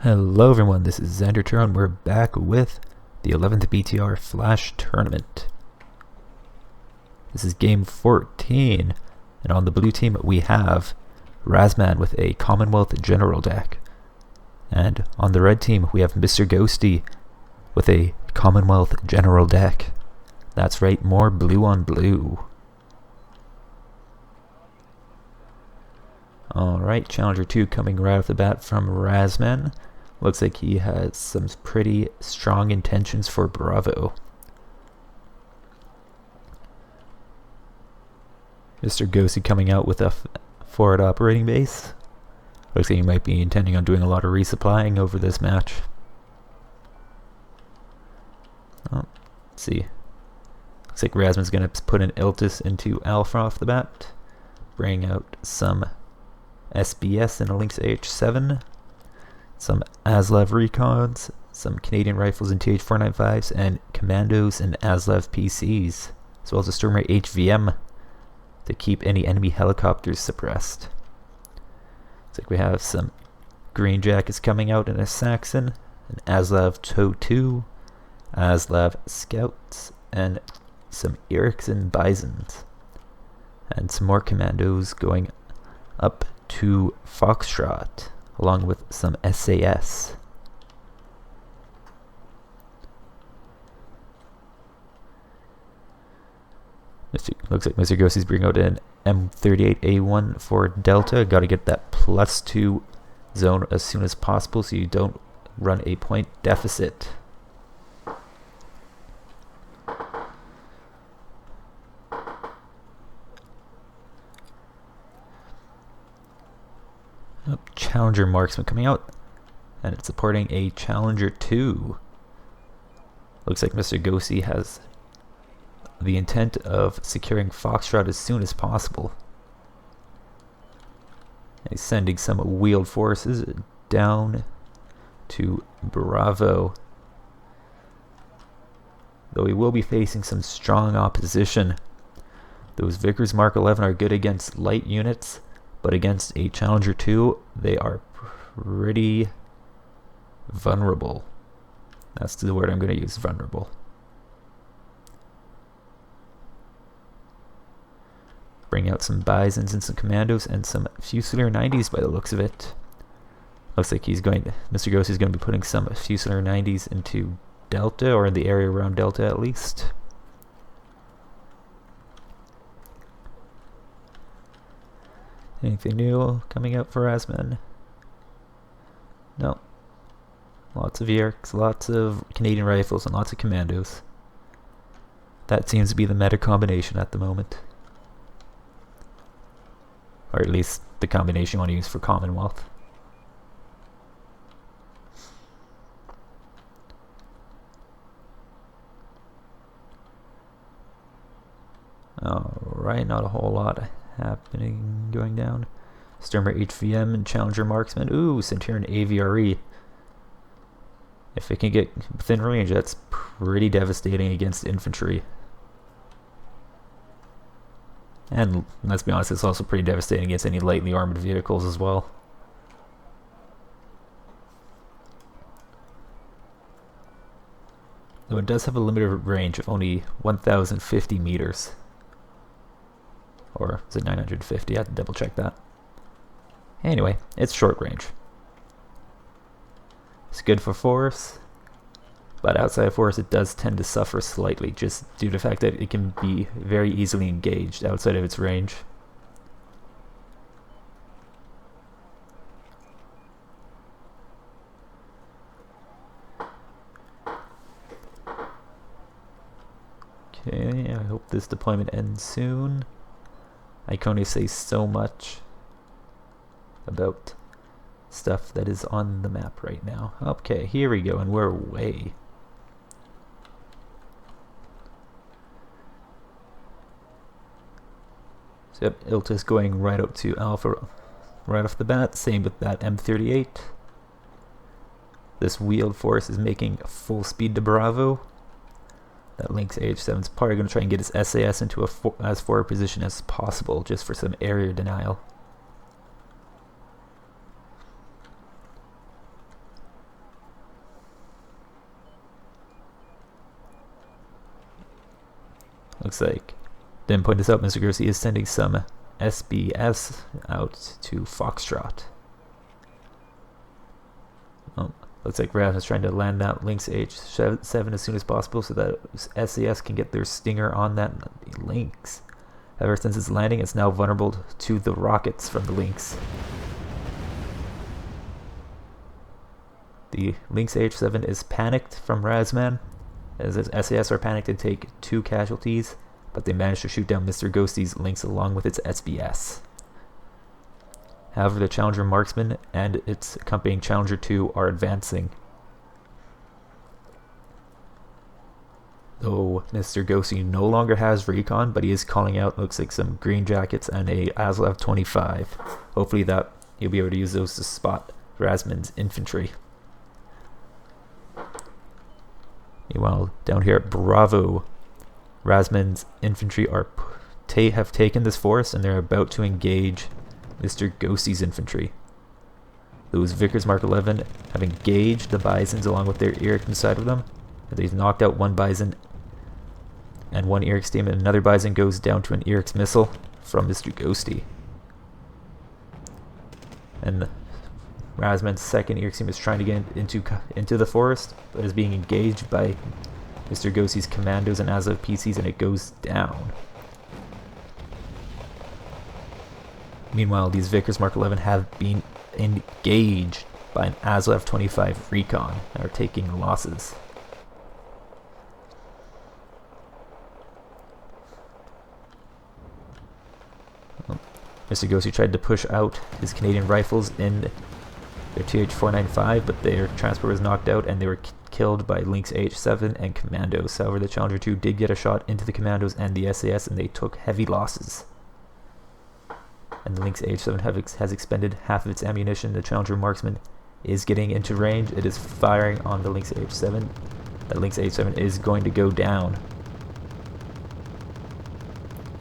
Hello everyone, this is Xander and we're back with the 11th BTR Flash Tournament. This is game 14, and on the blue team we have Razzmann with a Commonwealth General deck. And on the red team we have MrGhosty with a Commonwealth General deck. That's right, more blue on blue. Alright, Challenger 2 coming right off the bat from Razzmann. Looks like he has some pretty strong intentions for Bravo. MrGhosty coming out with a forward operating base. Looks like he might be intending on doing a lot of resupplying over this match. Oh, let's see. Looks like Razzmann's going to put an Iltis into Alpha off the bat. Bring out some SBS and a Lynx AH7. Some Aslev Recons, some Canadian Rifles and TH-495s, and Commandos and Aslev PCs, as well as a Stormer HVM to keep any enemy helicopters suppressed. Looks like we have some Green Jackets coming out in a Saxon, an Aslev TOW 2, Aslev Scouts, and some Ericsson Bisons. And some more Commandos going up to Foxtrot, along with some SAS. Looks like MrGhosty's bringing out an M38A1 for Delta. Got to get that +2 zone as soon as possible so you don't run a point deficit. Challenger Marksman coming out, and it's supporting a Challenger 2. Looks like MrGhosty has the intent of securing Foxtrot as soon as possible. He's sending some wheeled forces down to Bravo, though he will be facing some strong opposition. Those Vickers Mark 11 are good against light units, but against a Challenger 2, they are pretty vulnerable. That's the word I'm going to use, vulnerable. Bring out some Bisons and some Commandos and some Fusilier 90s by the looks of it. Looks like MrGhosty's going to be putting some Fusilier 90s into Delta, or in the area around Delta at least. Anything new coming out for Razzmann? No. Lots of Yerks, lots of Canadian Rifles, and lots of Commandos. That seems to be the meta combination at the moment. Or at least the combination you want to use for Commonwealth. Alright, not a whole lot happening going down. Stormer HVM and Challenger Marksman. Ooh, Centurion AVRE. If it can get within range, that's pretty devastating against infantry. And let's be honest, it's also pretty devastating against any lightly armored vehicles as well. Though it does have a limited range of only 1,050 meters. Or is it 950? I have to double check that. Anyway, it's short range. It's good for force, but outside of force it does tend to suffer slightly, just due to the fact that it can be very easily engaged outside of its range. Okay, I hope this deployment ends soon. I can only say so much about stuff that is on the map right now. Okay, here we go, and we're away. So yep, Iltis going right up to Alpha right off the bat. Same with that M38. This wheeled force is making full speed to Bravo. That Lynx AH7 is probably going to try and get his SAS into as forward position as possible, just for some area denial. Looks like, didn't point this out, MrGhosty is sending some SBS out to Foxtrot. Looks like Rav is trying to land that Lynx H7 as soon as possible so that SAS can get their stinger on that Lynx. However, since it's landing, it's now vulnerable to the rockets from the Lynx. The Lynx H7 is panicked from Razzmann, as his SAS are panicked and take 2 casualties, but they managed to shoot down MrGhosty's Lynx along with its SBS. However, the Challenger Marksman and its accompanying Challenger 2 are advancing. Though MrGhosty no longer has recon, but he is calling out, looks like, some green jackets and a Aslav 25. Hopefully that he'll be able to use those to spot Razzmann's infantry. Meanwhile, down here at Bravo, Razzmann's infantry have taken this forest and they're about to engage MrGhosty's infantry. Those Vickers Mark 11 have engaged the Bisons along with their Erik inside of them. They've knocked out one Bison and one Eric's team, and another Bison goes down to an Eric's missile from MrGhosty. And Razzmann's second Eric's team is trying to get into the forest, but is being engaged by MrGhosty's commandos and Azov PCs, and it goes down. Meanwhile, these Vickers Mark 11 have been engaged by an Aslav 25 recon and are taking losses. MrGhosty tried to push out his Canadian rifles in their TH-495, but their transport was knocked out and they were killed by Lynx H7 and commandos. However, the Challenger 2 did get a shot into the commandos and the SAS, and they took heavy losses. And the Lynx H7 has expended half of its ammunition. The Challenger Marksman is getting into range. It is firing on the Lynx H7. That Lynx H7 is going to go down.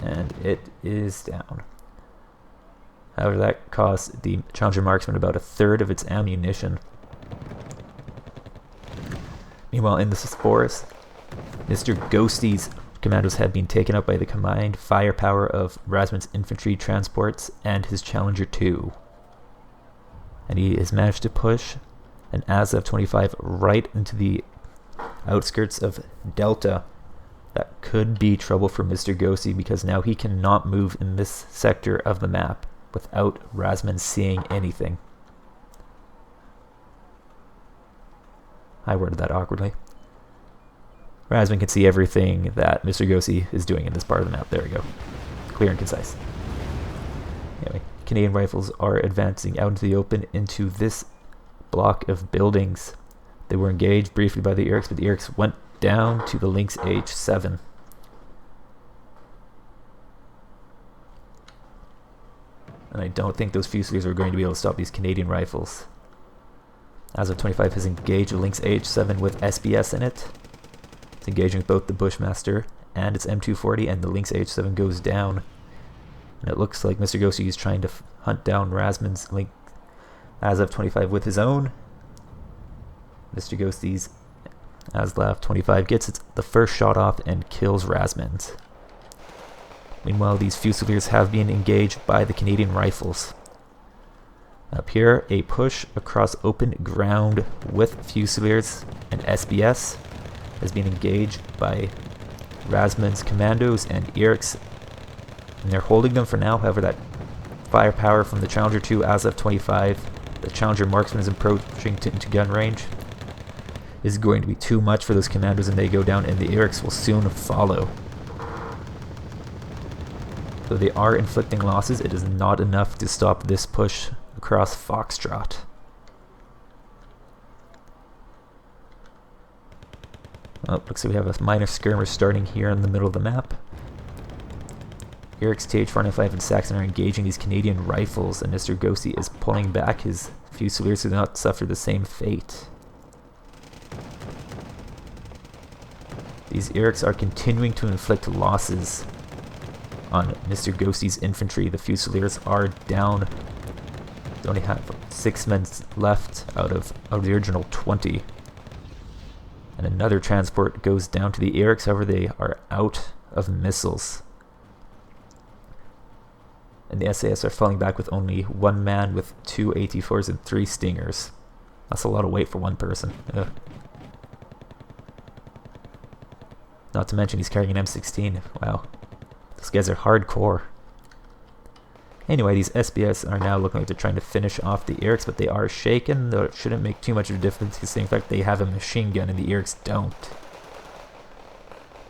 And it is down. However, that cost the Challenger Marksman about a third of its ammunition. Meanwhile, in this forest, MrGhosty's commandos had been taken out by the combined firepower of Razzmann's infantry transports and his Challenger 2. And he has managed to push an Azov 25 right into the outskirts of Delta. That could be trouble for MrGhosty, because now he cannot move in this sector of the map without Razzmann seeing anything. I worded that awkwardly. Razzmann can see everything that MrGhosty is doing in this part of the map. There we go. Clear and concise. Anyway, Canadian rifles are advancing out into the open into this block of buildings. They were engaged briefly by the Eriks, but the Eriks went down to the Lynx H7. And I don't think those Fusiliers are going to be able to stop these Canadian rifles. Azov 25 has engaged the Lynx H7 with SBS in it. It's engaging with both the Bushmaster and its M240, and the Lynx H7 goes down. And it looks like MrGhosty is trying to hunt down Razzmann's Lynx Azov 25 with his own. MrGhosty's Aslav 25 gets the first shot off and kills Razzmann's. Meanwhile, these Fusiliers have been engaged by the Canadian rifles. Up here, a push across open ground with Fusiliers and SBS has been engaged by Razzmann's commandos and Eriks, and they're holding them for now. However, that firepower from the Challenger 2 Azov 25, the Challenger Marksman is approaching into gun range, is going to be too much for those commandos, and they go down, and the Eriks will soon follow. Though they are inflicting losses, it is not enough to stop this push across Foxtrot. Oh, looks like we have a minor skirmish starting here in the middle of the map. Eric's TH-495 and Saxon are engaging these Canadian rifles, and MrGhosty is pulling back his Fusiliers to not suffer the same fate. These Eriks are continuing to inflict losses on MrGhosty's infantry. The Fusiliers are down. They only have 6 men left out of the original 20. And another transport goes down to the Eriks. However, they are out of missiles. And the SAS are falling back with only one man with 2 AT-4s and 3 Stingers. That's a lot of weight for one person. Ugh. Not to mention he's carrying an M16. Wow. Those guys are hardcore. Anyway, these SBS are now looking like they're trying to finish off the Eriks, but they are shaken, though it shouldn't make too much of a difference because in fact they have a machine gun and the Eriks don't.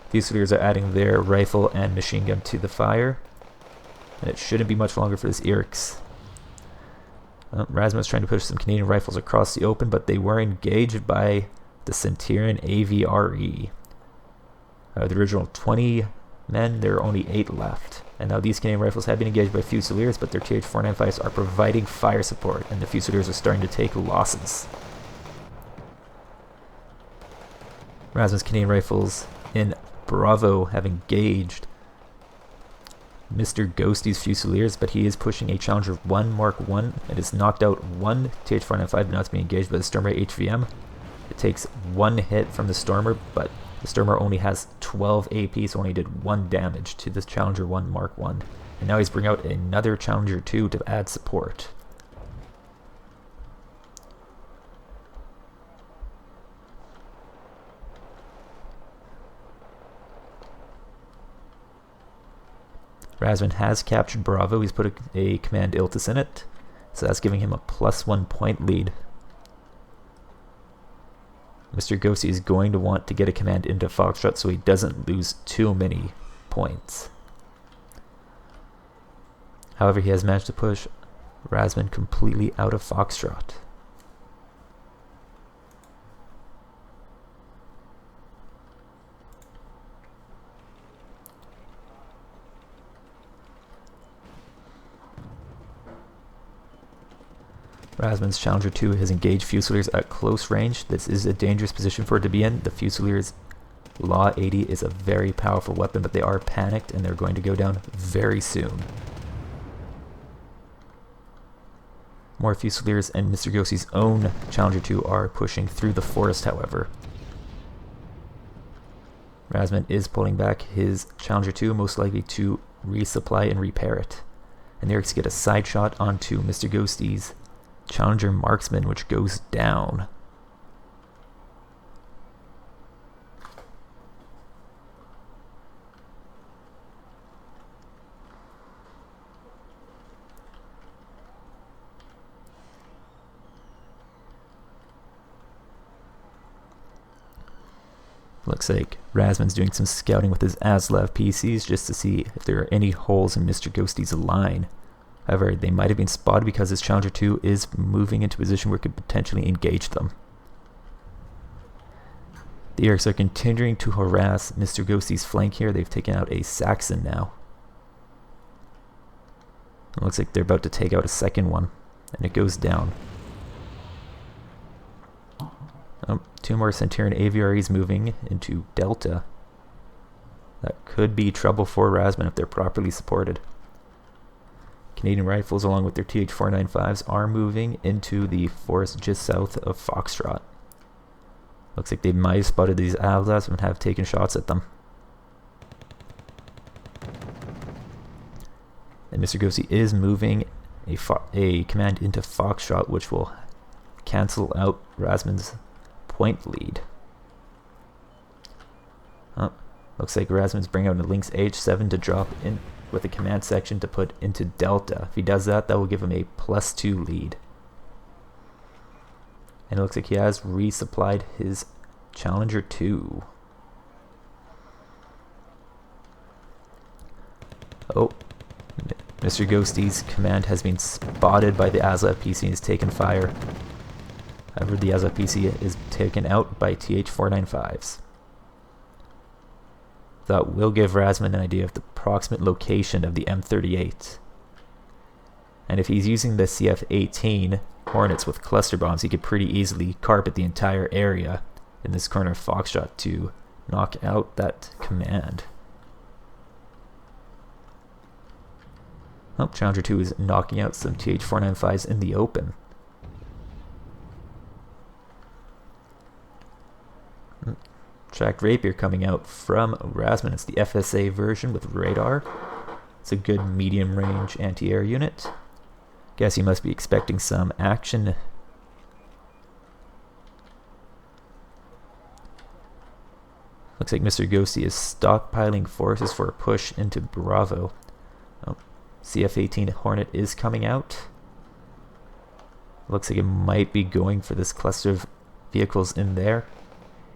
Fusiliers are adding their rifle and machine gun to the fire. And it shouldn't be much longer for this Eriks. Razzmann is trying to push some Canadian rifles across the open, but they were engaged by the Centurion AVRE. The original 20 men, there are only 8 left. And now these Canadian rifles have been engaged by Fusiliers, but their TH-495s are providing fire support, and the Fusiliers are starting to take losses. Razzmann's Canadian rifles in Bravo have engaged MrGhosty's Fusiliers, but he is pushing a Challenger 1 Mark 1 and has knocked out one TH-495, but now it's being engaged by the Stormer HVM. It takes 1 hit from the Stormer, but the Stormer only has 12 AP, so only did 1 damage to this Challenger 1 Mark 1. And now he's bringing out another Challenger 2 to add support. Razzmann has captured Bravo. He's put a command Iltis in it, so that's giving him a +1 point lead. MrGhosty is going to want to get a command into Foxtrot so he doesn't lose too many points. However, he has managed to push Razzmann completely out of Foxtrot. Razzmann's Challenger 2 has engaged Fusiliers at close range. This is a dangerous position for it to be in. The Fusiliers Law 80 is a very powerful weapon, but they are panicked and they're going to go down very soon. More Fusiliers and MrGhosty's own Challenger 2 are pushing through the forest, however. Razzmann is pulling back his Challenger 2, most likely to resupply and repair it. And the Eriks get a side shot onto MrGhosty's Challenger Marksman, which goes down. Looks like Razzmann's doing some scouting with his Aslav PCs just to see if there are any holes in MrGhosty's line. However, they might have been spotted because his Challenger 2 is moving into a position where it could potentially engage them. The Eriks are continuing to harass MrGhosty's flank here. They've taken out a Saxon now. It looks like they're about to take out a second one, and it goes down. Oh, 2 more Centurion AVREs moving into Delta. That could be trouble for Razzmann if they're properly supported. Canadian rifles, along with their TH-495s, are moving into the forest just south of Foxtrot. Looks like they might have spotted these Avlas and have taken shots at them. And MrGhosty is moving a command into Foxtrot, which will cancel out Razzmann's point lead. Oh, looks like Razzmann's bringing out a Lynx H7 to drop in with a command section to put into Delta. If he does that, that will give him a +2 lead. And it looks like he has resupplied his Challenger 2. Oh, MrGhosty's command has been spotted by the Aslav PC and has taken fire. However, the Aslav PC is taken out by TH-495s. That will give Razzmann an idea of the approximate location of the M38. And if he's using the CF-18 Hornets with cluster bombs, he could pretty easily carpet the entire area in this corner of Foxtrot to knock out that command. Oh, Challenger 2 is knocking out some TH-495s in the open. Tracked Rapier coming out from Razzmann. It's the FSA version with radar. It's a good medium range anti-air unit. Guess you must be expecting some action. Looks like MrGhosty is stockpiling forces for a push into Bravo. Oh, CF-18 Hornet is coming out. Looks like it might be going for this cluster of vehicles in there.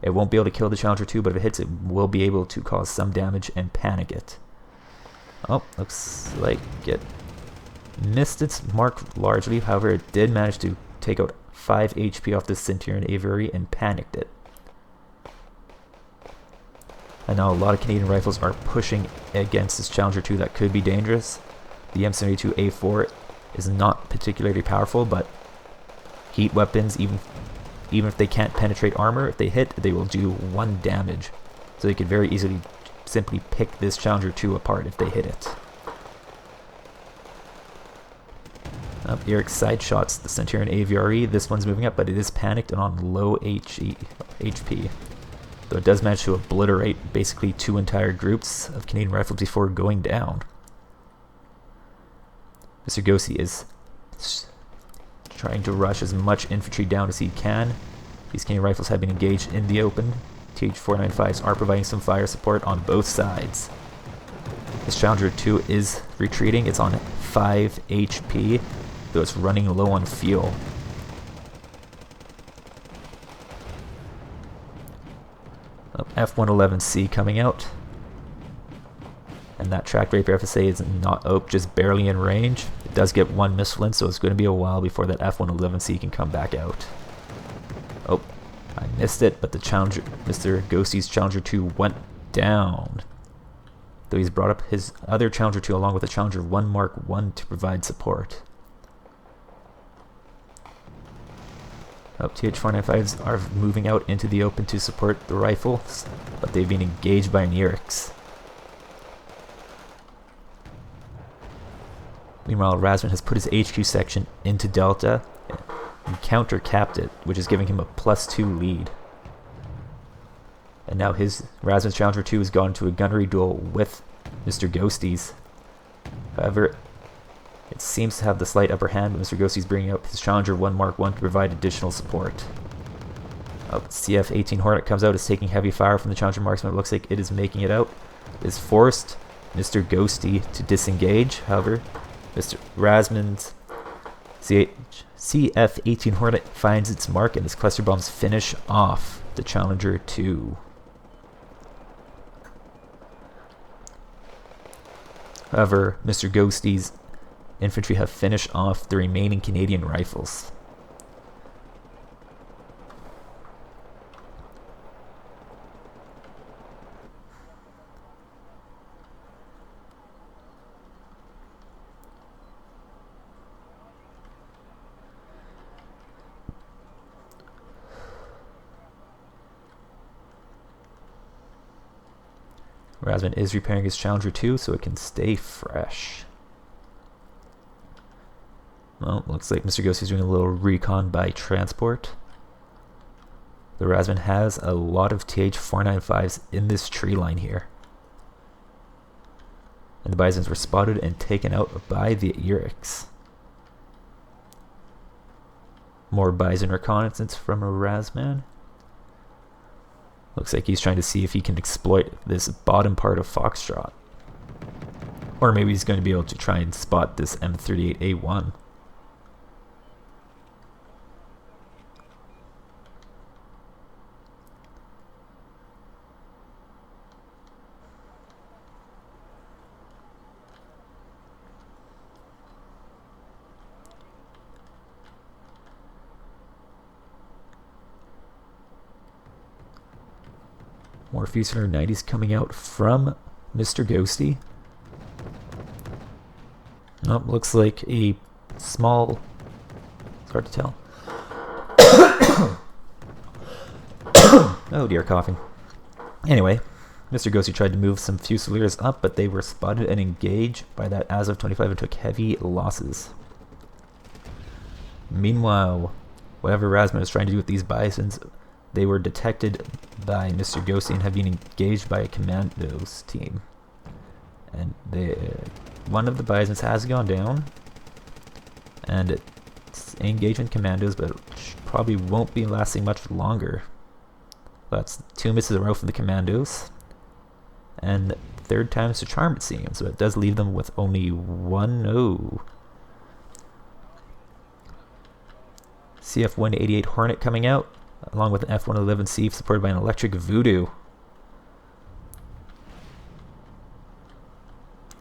It won't be able to kill the Challenger 2, but if it hits, it will be able to cause some damage and panic it. Oh, looks like it missed its mark largely. However, it did manage to take out 5 HP off the Centurion Aviary and panicked it. And now a lot of Canadian rifles are pushing against this Challenger 2 that could be dangerous. The M72A4 is not particularly powerful, but heat weapons, even if they can't penetrate armor, if they hit, they will do 1 damage. So they could very easily simply pick this Challenger 2 apart if they hit it. Up Eric's side shots, the Centurion AVRE. This one's moving up, but it is panicked and on low HP. Though it does manage to obliterate basically 2 entire groups of Canadian rifles before going down. MrGhosty is trying to rush as much infantry down as he can. These Canadian rifles have been engaged in the open. TH-495s are providing some fire support on both sides. This Challenger 2 is retreating. It's on 5 HP, though it's running low on fuel. F-111C coming out. And that Tracked Rapier FSA is not just barely in range. It does get 1 missile in, so it's going to be a while before that F-111C can come back out. Oh, I missed it, but the Challenger, MrGhosty's Challenger 2 went down. Though he's brought up his other Challenger 2 along with the Challenger 1 Mark 1 to provide support. Oh, TH-495s are moving out into the open to support the rifles, but they've been engaged by Nerix. Meanwhile, Razzmann has put his HQ section into Delta and counter-capped it, which is giving him a +2 lead. And now Razzmann's Challenger 2 has gone to a gunnery duel with MrGhosty's. However, it seems to have the slight upper hand, but MrGhosty's bringing up his Challenger 1 Mark 1 to provide additional support. CF-18 Hornet comes out, is taking heavy fire from the Challenger marksman. It looks like it is making it out. It is forced MrGhosty to disengage. However, Mr. Razzmann's CF-18 Hornet finds its mark, and its cluster bombs finish off the Challenger 2. However, MrGhosty's infantry have finished off the remaining Canadian rifles. Razzmann is repairing his Challenger 2 so it can stay fresh. Well, looks like MrGhosty is doing a little recon by transport. The Razzmann has a lot of TH-495s in this tree line here. And the Bisons were spotted and taken out by the Erix. More Bison reconnaissance from a Razzmann. Looks like he's trying to see if he can exploit this bottom part of Foxtrot. Or maybe he's going to be able to try and spot this M38A1. More Fusilier 90s coming out from MrGhosty. Oh, looks like a small... It's hard to tell. Oh dear, coughing. Anyway, MrGhosty tried to move some Fusiliers up, but they were spotted and engaged by that Azov 25 and took heavy losses. Meanwhile, whatever Razzmann is trying to do with these Bisons, they were detected by MrGhosty and have been engaged by a commandos team. And one of the bisons has gone down, and it's engagement commandos, but it probably won't be lasting much longer. That's 2 misses in a row from the commandos, and third time's the charm, it seems, but it does leave them with only 1-0. CF-188 Hornet coming out, along with an F-111C supported by an electric Voodoo.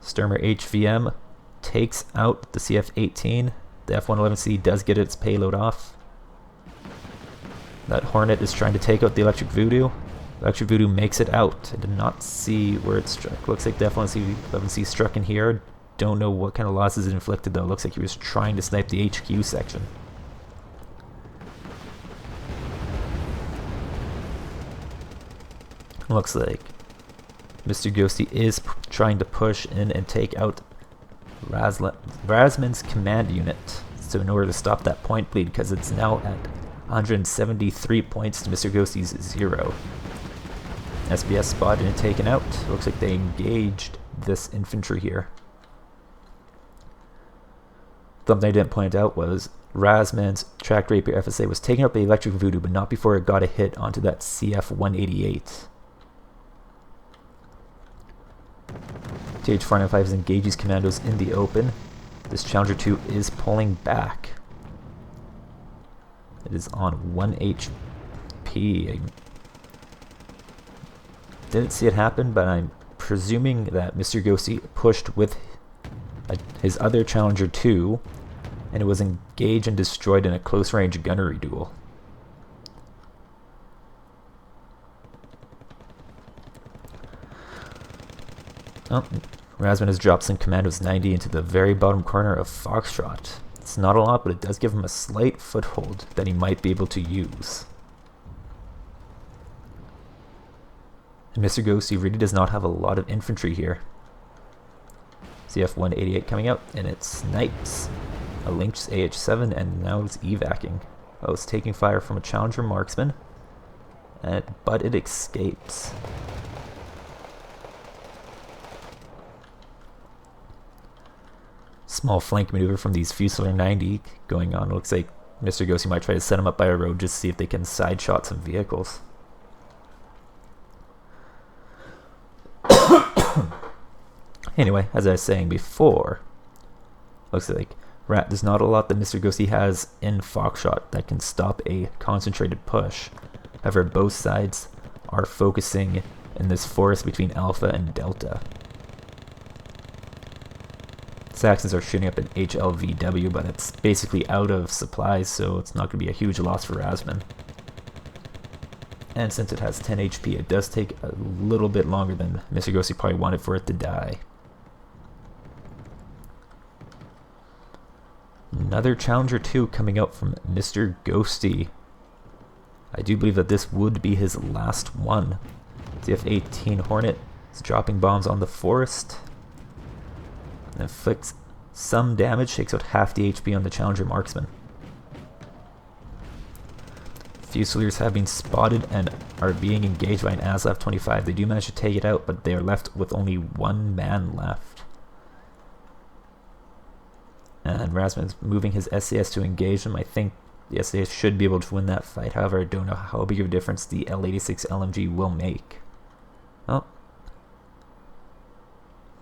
Sturmer HVM takes out the CF-18. The F-111C does get its payload off. That Hornet is trying to take out the electric Voodoo. Electric Voodoo makes it out. I did not see where it struck. Looks like the F-111C struck in here. Don't know what kind of losses it inflicted though. Looks like he was trying to snipe the HQ section. Looks like MrGhosty is trying to push in and take out Razzmann's command unit. So in order to stop that point bleed, because it's now at 173 points to MrGhosty's 0. SBS spotted and taken out. Looks like they engaged this infantry here. Something I didn't point out was Razzmann's tracked rapier FSA was taking out the electric Voodoo, but not before it got a hit onto that CF-188. TH-495 engages commandos in the open. This Challenger 2 is pulling back. It is on 1 HP. I didn't see it happen, but I'm presuming that MrGhosty pushed with his other Challenger 2, and it was engaged and destroyed in a close-range gunnery duel. Oh, Razzmann has dropped some commandos 90 into the very bottom corner of Foxtrot. It's not a lot, but it does give him a slight foothold that he might be able to use. And MrGhosty really does not have a lot of infantry here. CF-188 coming out, and it snipes a Lynx AH-7, and now it's evacing. Oh, it's taking fire from a Challenger marksman, but it escapes. Small flank maneuver from these Fusilier 90 going on. It looks like MrGhosty might try to set him up by a road just to see if they can side shot some vehicles. Anyway, as I was saying before, looks like there's not a lot that MrGhosty has in Foxtrot that can stop a concentrated push. However, both sides are focusing in this forest between Alpha and Delta. Saxons are shooting up an HLVW, but it's basically out of supplies, so it's not going to be a huge loss for Razzmann. And since it has 10 HP, it does take a little bit longer than MrGhosty probably wanted for it to die. Another Challenger 2 coming out from MrGhosty. I do believe that this would be his last one. CF-18 Hornet is dropping bombs on the forest. Inflicts some damage, takes out half the HP on the Challenger marksman. Fusiliers have been spotted and are being engaged by an ASLAF-25. They do manage to take it out, but they are left with only 1 man left. And Razzmann's moving his SAS to engage them. I think the SAS should be able to win that fight. However, I don't know how big of a difference the L86 LMG will make. Oh.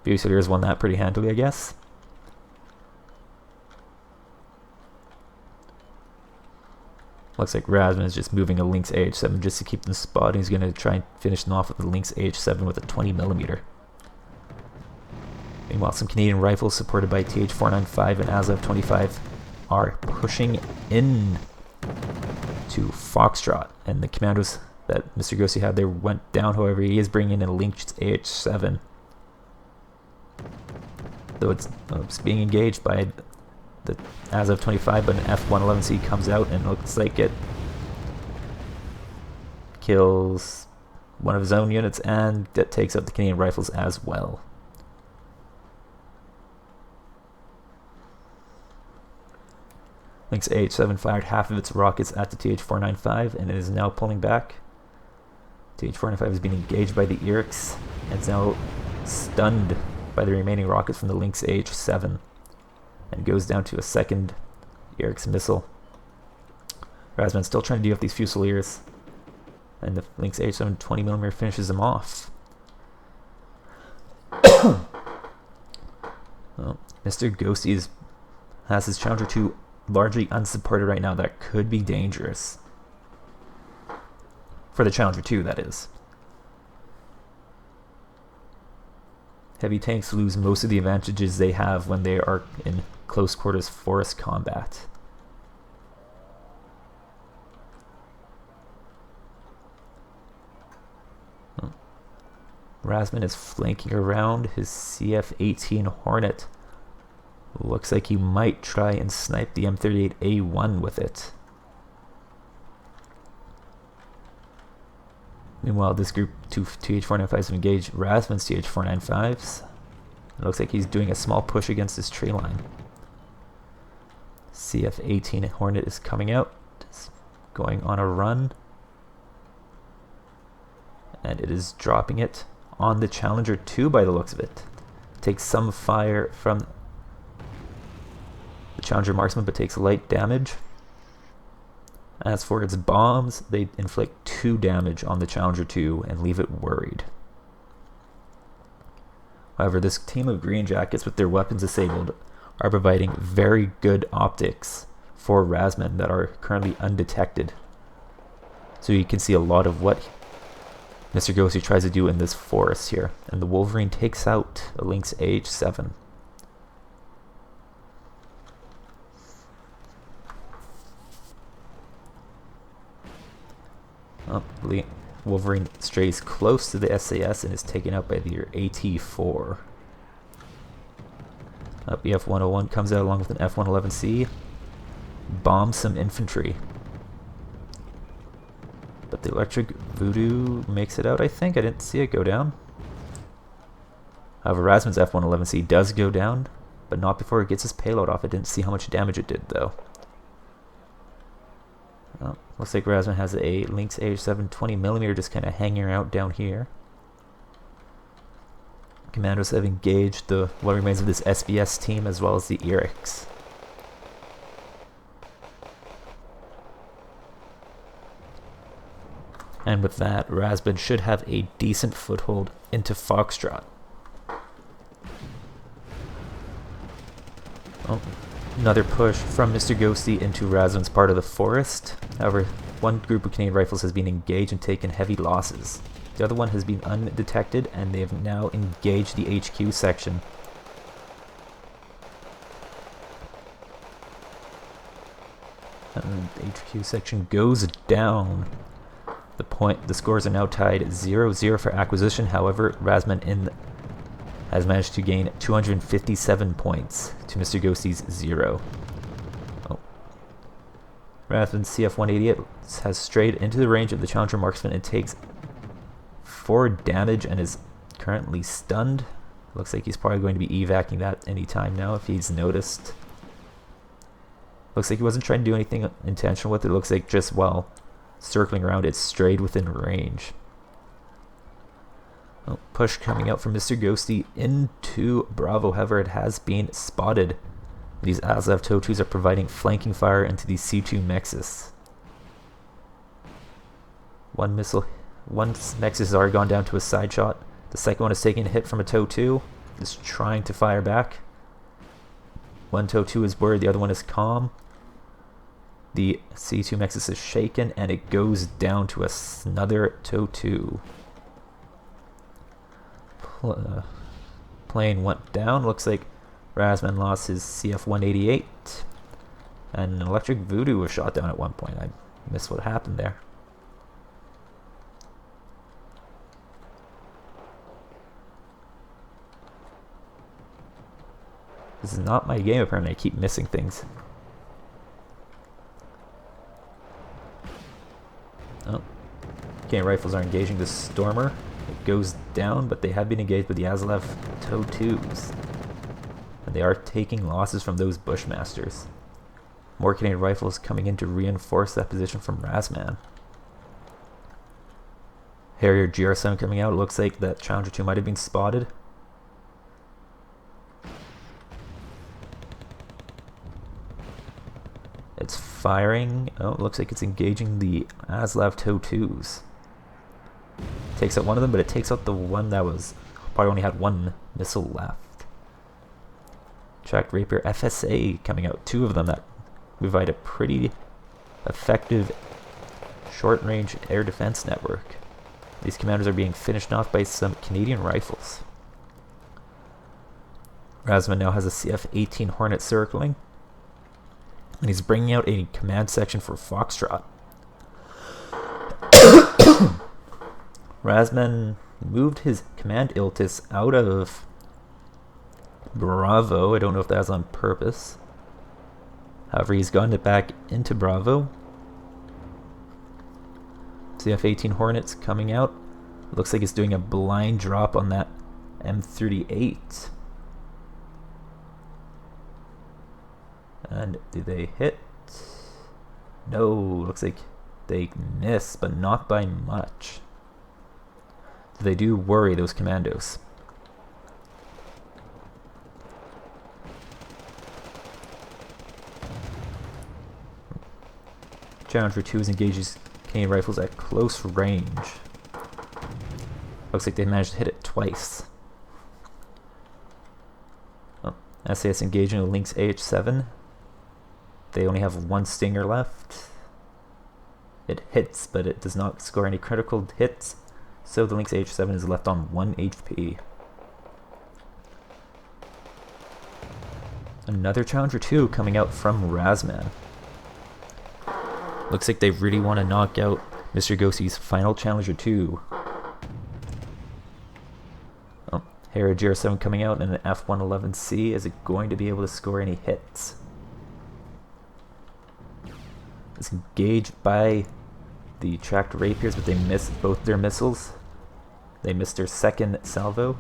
Fusiliers won that pretty handily, I guess. Looks like Razzmann is just moving a Lynx AH-7 just to keep them spotted. He's going to try and finish them off with the Lynx AH-7 with a 20mm. Meanwhile, some Canadian rifles supported by TH-495 and ASLAF-25 are pushing in to Foxtrot. And the commandos that MrGhosty had there went down. However, he is bringing in a Lynx AH-7. Though it's being engaged by the ASLAF-25, but an F-111C comes out and looks like it kills one of his own units, and that takes out the Canadian rifles as well. Lynx AH7 fired half of its rockets at the TH495 and it is now pulling back. TH495 is being engaged by the Erix and is now stunned by the remaining rockets from the Lynx AH7 and goes down to a second Erix missile. Razzmann still trying to deal with these Fusiliers, and the Lynx AH7 20mm finishes them off. Well, MrGhosty has his Challenger 2 largely unsupported right now. That could be dangerous. For the Challenger 2, that is. Heavy tanks lose most of the advantages they have when they are in close quarters forest combat. Razzmann is flanking around his CF-18 Hornet. Looks like he might try and snipe the M38A1 with it. Meanwhile, this group, two TH495s have engaged Razzmann's TH495s. It looks like he's doing a small push against this tree line. CF-18 Hornet is coming out. It's going on a run. And it is dropping it on the Challenger 2 by the looks of it. Takes some fire from the Challenger marksman but takes light damage. As for its bombs, they inflict 2 damage on the Challenger 2 and leave it worried. However, this team of green jackets with their weapons disabled are providing very good optics for Razzmann that are currently undetected. So you can see a lot of what MrGhosty tries to do in this forest here. And the Wolverine takes out a Lynx AH7. Wolverine strays close to the SAS and is taken out by the AT4. The F-101 comes out along with an F-111C. Bombs some infantry. But the electric voodoo makes it out, I think. I didn't see it go down. However, Razzmann's F-111C does go down, but not before it gets its payload off. I didn't see how much damage it did, though. Well, looks like Razzmann has a Lynx AH7 20mm just kind of hanging out down here. Commandos have engaged what remains of this SBS team as well as the Erix. And with that, Razzmann should have a decent foothold into Foxtrot. Oh, another push from MrGhosty into Razzmann's part of the forest. However, one group of Canadian rifles has been engaged and taken heavy losses. The other one has been undetected, and they have now engaged the HQ section. And the HQ section goes down. The scores are now tied 0-0 for acquisition. However, Razzmann has managed to gain 257 points to MrGhosty's 0. Oh. Razzmann's CF-188 has strayed into the range of the Challenger marksman and takes 4 damage and is currently stunned. Looks like he's probably going to be evacing that any time now if he's noticed. Looks like he wasn't trying to do anything intentional with it. Looks like just while circling around, it strayed within range. Oh, push coming out from MrGhosty into Bravo. However, it has been spotted. These Azov TOW-2s are providing flanking fire into the C2 Mexus. One Mexus has already gone down to a side shot. The second one is taking a hit from a TOW-2. Is trying to fire back. One TOW-2 is worried, the other one is calm. The C2 Mexus is shaken and it goes down to another TOW-2. Plane went down. Looks like Razzmann lost his CF-188. And an electric voodoo was shot down at one point. I missed what happened there. This is not my game apparently. I keep missing things. Oh. Okay, rifles are engaging the Stormer. It goes down, but they have been engaged with the Azov TOW-2s. And they are taking losses from those Bushmasters. More Canadian rifles coming in to reinforce that position from Razzmann. Harrier GR7 coming out. It looks like that Challenger 2 might have been spotted. It's firing. Oh, it looks like it's engaging the Aslav TOW2s. Takes out one of them, but it takes out the one that was probably only had one missile left. Tracked Rapier FSA coming out. Two of them that provide a pretty effective short-range air defense network. These commanders are being finished off by some Canadian rifles. Razzmann now has a CF-18 Hornet circling, and he's bringing out a command section for Foxtrot. Razzmann moved his command Iltis out of Bravo. I don't know if that was on purpose. However, he's gotten it back into Bravo. CF-18 Hornets coming out. Looks like it's doing a blind drop on that M38. And do they hit? No, looks like they miss, but not by much. So they do worry, those commandos. Challenger 2 engages Canadian rifles at close range. Looks like they managed to hit it twice. Oh, SAS engaging the Lynx AH-7. They only have one Stinger left. It hits, but it does not score any critical hits, so the Lynx AH-7 is left on 1 HP. Another Challenger 2 coming out from Razzmann. Looks like they really want to knock out MrGhosty's final Challenger 2. Oh, Harrier GR7 coming out and an F-111C. Is it going to be able to score any hits? It's engaged by the tracked Rapiers, but they missed both their missiles. They missed their second salvo.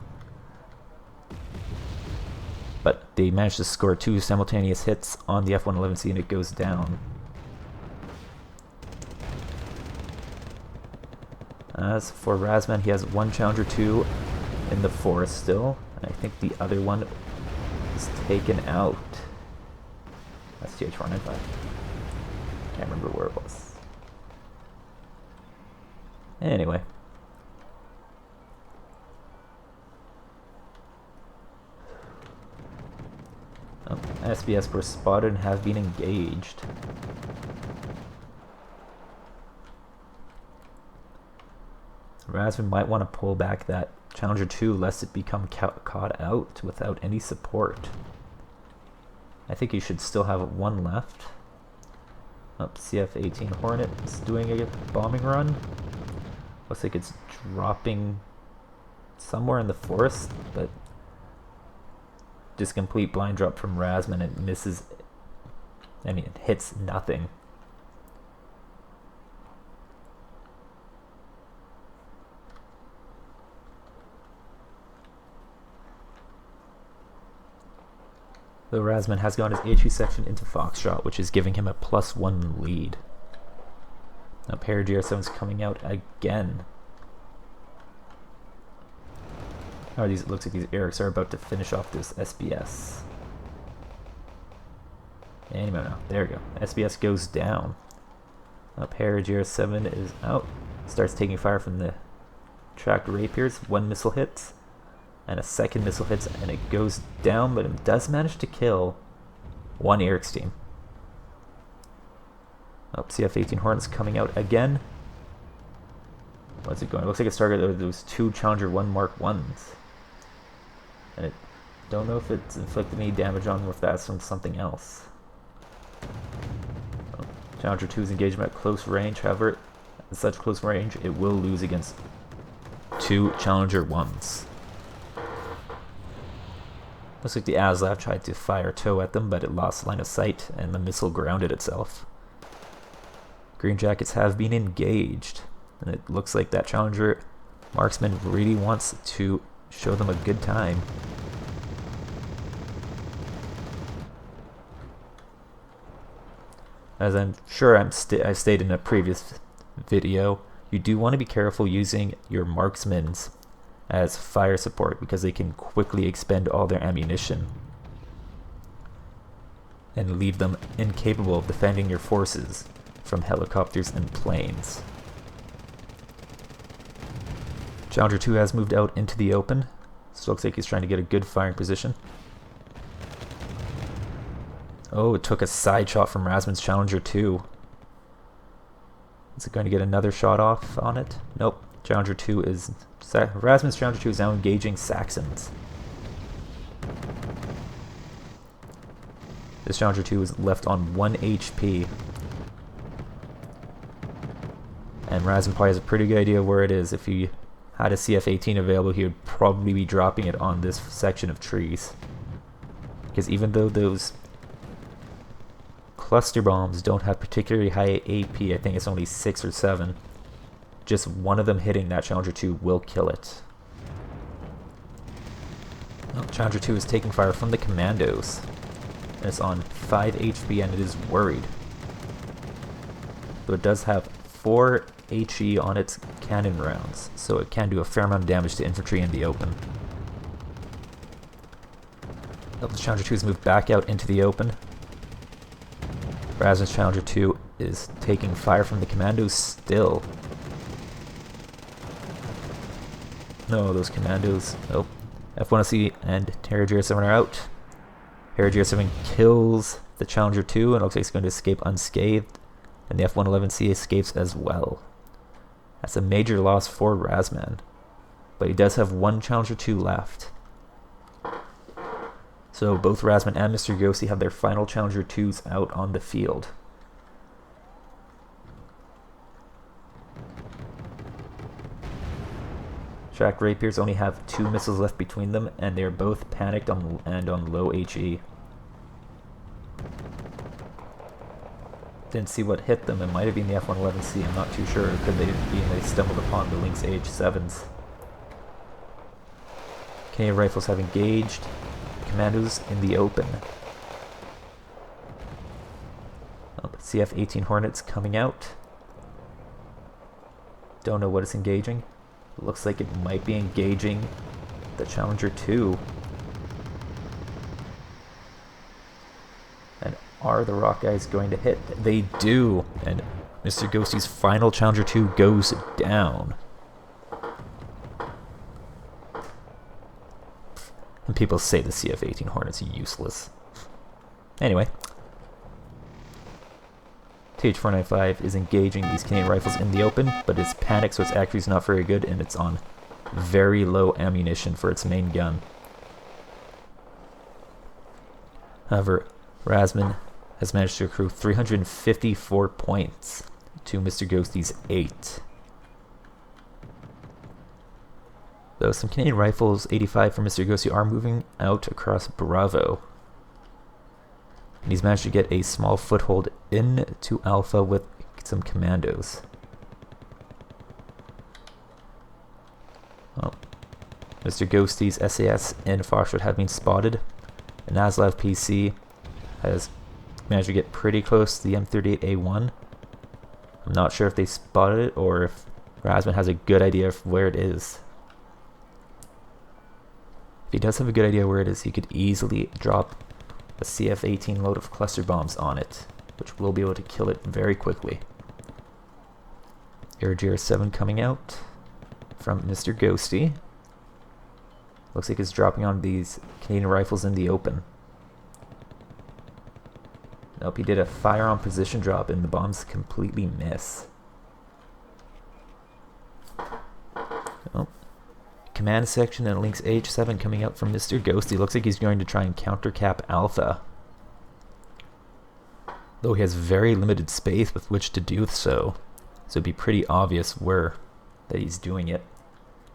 But they managed to score 2 simultaneous hits on the F-111C and it goes down. As for Razzmann, he has one Challenger 2 in the forest still, and I think the other one is taken out. That's TH-495. Can't remember where it was. Anyway. Oh, SBS were spotted and have been engaged. Razzmann might want to pull back that Challenger 2 lest it become caught out without any support. I think he should still have one left. Up, CF-18 Hornet is doing a bombing run. Looks like it's dropping somewhere in the forest, but just complete blind drop from Razzmann. It misses. I mean, it hits nothing. Though Razzmann has gone his HE section into Foxtrot, which is giving him a +1 lead. Now Harrier GR7's coming out again. Oh, it looks like these Erics are about to finish off this SBS. Anyway, no, there we go. SBS goes down. Up Harrier GR7 is out. Starts taking fire from the tracked Rapiers. One missile hits. And a second missile hits and it goes down, but it does manage to kill one Eric's team. Oh, CF-18 Hornets coming out again. What's it going? It looks like it's targeted those 2 Challenger 1 Mark 1s. And I don't know if it's inflicted any damage on them or if that's from something else. Oh, Challenger 2's engagement at close range, however, at such close range, it will lose against 2 Challenger 1s. Looks like the Aslav tried to fire TOW at them, but it lost line of sight and the missile grounded itself. Green Jackets have been engaged, and it looks like that Challenger marksman really wants to show them a good time. As I'm sure I stated in a previous video, you do want to be careful using your marksmans as fire support because they can quickly expend all their ammunition and leave them incapable of defending your forces from helicopters and planes. Challenger 2 has moved out into the open, so it looks like he's trying to get a good firing position. Oh, it took a side shot from Razzmann's Challenger 2. Is it going to get another shot off on it? Nope. Razzmann's Challenger 2 is now engaging Saxons. This Challenger 2 is left on 1 HP. And Razzmann probably has a pretty good idea where it is. If he had a CF-18 available, he would probably be dropping it on this section of trees. Because even though those cluster bombs don't have particularly high AP, I think it's only 6 or 7, just one of them hitting that Challenger 2 will kill it. Oh, Challenger 2 is taking fire from the commandos. And it's on 5 HP and it is worried. Though it does have 4 HE on its cannon rounds, so it can do a fair amount of damage to infantry in the open. Oh, the Challenger 2 has moved back out into the open. Razzmann's Challenger 2 is taking fire from the commandos still. No, those commandos. Oh, F-1C and Harrier GR7 are out. Harrier GR7 kills the Challenger 2 and looks like it's going to escape unscathed. And the F-111C escapes as well. That's a major loss for Razzmann. But he does have 1 Challenger 2 left. So both Razzmann and MrGhosty have their final Challenger 2s out on the field. Track Rapiers only have 2 missiles left between them, and they're both panicked and on low HE. Didn't see what hit them. It might have been the F-111C, I'm not too sure. Could they be they stumbled upon the Lynx H7s? Canadian Rifles have engaged commandos in the open. Oh, CF-18 Hornets coming out. Don't know what it's engaging. Looks like it might be engaging the Challenger 2. And are the rock guys going to hit? They do! And MrGhosty's final Challenger 2 goes down. And people say the CF-18 Hornets are useless. Anyway. TH-495 is engaging these Canadian Rifles in the open, but it's panicked, so its accuracy is not very good, and it's on very low ammunition for its main gun. However, Razzmann has managed to accrue 354 points to MrGhosty's 8. Though some Canadian Rifles 85 from MrGhosty are moving out across Bravo. And he's managed to get a small foothold into Alpha with some commandos. Well, MrGhosty's SAS and Foxtrot have been spotted. And Aslav PC has managed to get pretty close to the M38A1. I'm not sure if they spotted it or if Razzmann has a good idea of where it is. If he does have a good idea where it is, he could easily drop a CF-18 load of cluster bombs on it, which will be able to kill it very quickly. Air GR7 coming out from MrGhosty. Looks like it's dropping on these Canadian Rifles in the open. Nope, he did a firearm position drop and the bombs completely miss. Oh. Command section and Lynx H7 coming out from MrGhosty. Looks like he's going to try and countercap Alpha. Though he has very limited space with which to do so. So it'd be pretty obvious where that he's doing it.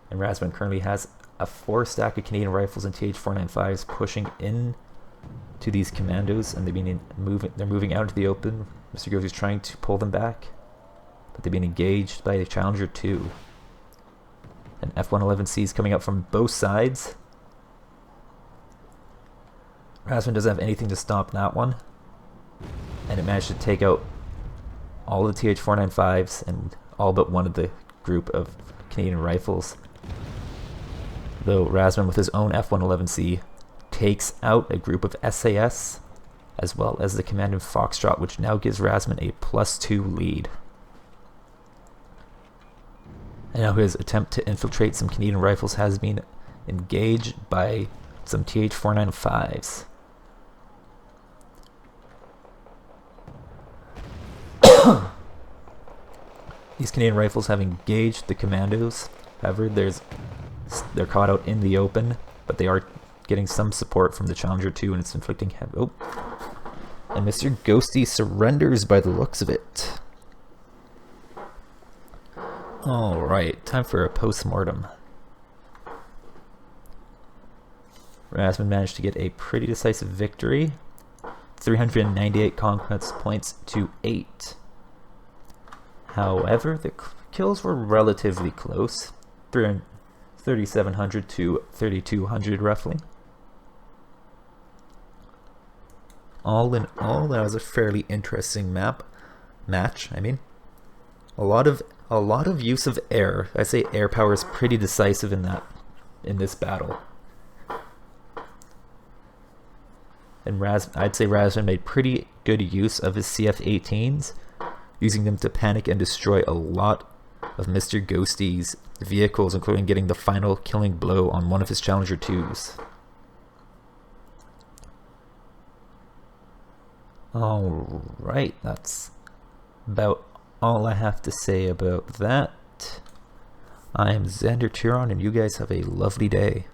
And Razzmann currently has a 4 stack of Canadian Rifles and TH-495s pushing in to these commandos, and they're moving out into the open. MrGhosty's trying to pull them back, but they've been engaged by the Challenger 2. And F-111Cs coming up from both sides. Razzmann doesn't have anything to stop that one. And it managed to take out all the TH-495s and all but one of the group of Canadian rifles. Though Razzmann with his own F-111C takes out a group of SAS, as well as the Commandant Foxtrot, which now gives Razzmann a +2 lead. And now his attempt to infiltrate some Canadian rifles has been engaged by some TH-495s. These Canadian rifles have engaged the commandos. However, they're caught out in the open, but they are getting some support from the Challenger 2, and it's inflicting heavy. Oh, and MrGhosty surrenders by the looks of it. All right, time for a post-mortem. Razzmann managed to get a pretty decisive victory, 398 conquest points to 8. However, the kills were relatively close, 3,700 to 3,200 roughly. All in all, that was a fairly interesting match. A lot of use of air. I say air power is pretty decisive in this battle. And I'd say Razzmann made pretty good use of his CF-18s, using them to panic and destroy a lot of MrGhosty's vehicles, including getting the final killing blow on one of his Challenger 2s. Alright, that's about all I have to say about that. I am Xander Turon, and you guys have a lovely day.